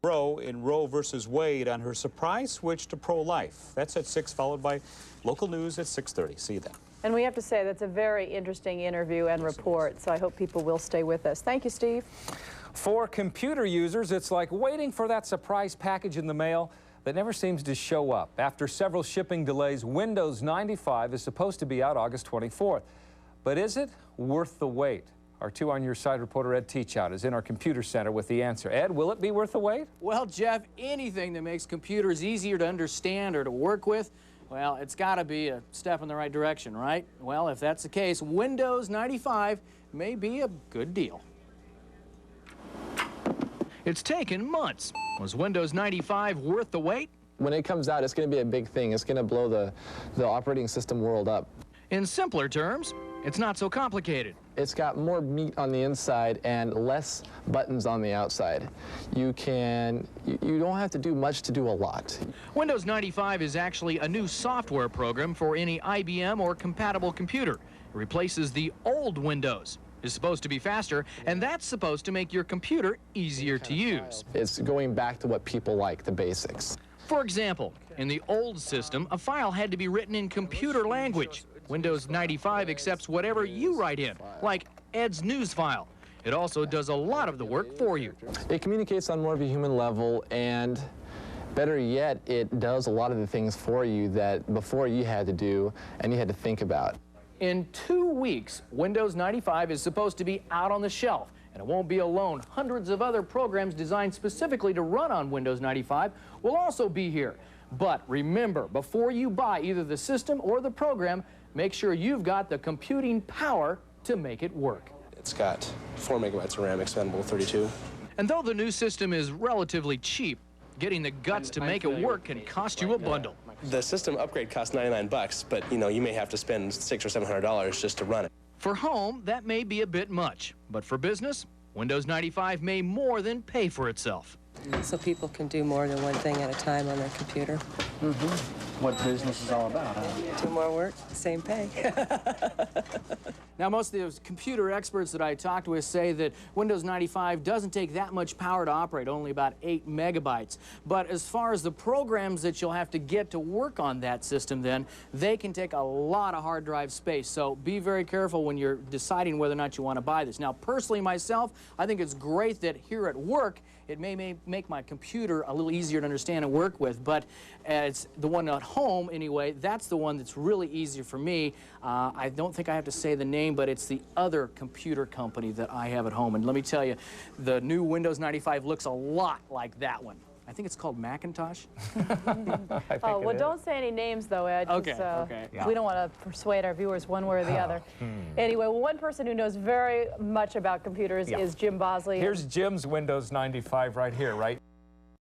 Roe in Roe versus Wade on her surprise switch to pro-life. That's at 6, followed by local news at 6:30. See you then. And we have to say that's a very interesting interview and report, so I hope people will stay with us. Thank you, Steve. For computer users, it's like waiting for that surprise package in the mail that never seems to show up. After several shipping delays, Windows 95 is supposed to be out August 24th. But is it worth the wait? Our 2 on Your Side reporter Ed Teachout is in our computer center with the answer. Ed, will it be worth the wait? Well, Jeff, anything that makes computers easier to understand or to work with, well, it's got to be a step in the right direction, right? Well, if that's the case, Windows 95 may be a good deal. It's taken months. Was Windows 95 worth the wait? When it comes out, it's going to be a big thing. It's going to blow the operating system world up. In simpler terms, it's not so complicated. It's got more meat on the inside and less buttons on the outside. You don't have to do much to do a lot. Windows 95 is actually a new software program for any IBM or compatible computer. It replaces the old Windows. It's supposed to be faster, and that's supposed to make your computer easier to use. It's going back to what people like, the basics. For example, in the old system, a file had to be written in computer language. Windows 95 accepts whatever you write in, like Ed's news file. It also does a lot of the work for you. It communicates on more of a human level, and better yet, it does a lot of the things for you that before you had to do and you had to think about. In 2 weeks, Windows 95 is supposed to be out on the shelf. And it won't be alone. Hundreds of other programs designed specifically to run on Windows 95 will also be here. But remember, before you buy either the system or the program, make sure you've got the computing power to make it work. It's got 4 megabytes of RAM, expandable 32. And though the new system is relatively cheap, getting the guts to make it work can cost you a bundle. The system upgrade costs $99, but you may have to spend $600 or $700 just to run it. For home, that may be a bit much, but for business, Windows 95 may more than pay for itself. So people can do more than one thing at a time on their computer. What business is all about, huh? Do more work, same pay. Now, most of those computer experts that I talked with say that Windows 95 doesn't take that much power to operate, only about 8 megabytes. But as far as the programs that you'll have to get to work on that system, then, they can take a lot of hard drive space. So be very careful when you're deciding whether or not you want to buy this. Now, personally myself, I think it's great that here at work, it may make my computer a little easier to understand and work with, but it's the one at home, anyway, that's the one that's really easier for me. I don't think I have to say the name, but it's the other computer company that I have at home. And let me tell you, the new Windows 95 looks a lot like that one. I think it's called Macintosh. Oh, well, don't say any names, though, Ed. Okay, okay. We don't want to persuade our viewers one way or the other. Anyway, well, one person who knows very much about computers is Jim Bosley. Here's Jim's Windows 95 right here, right?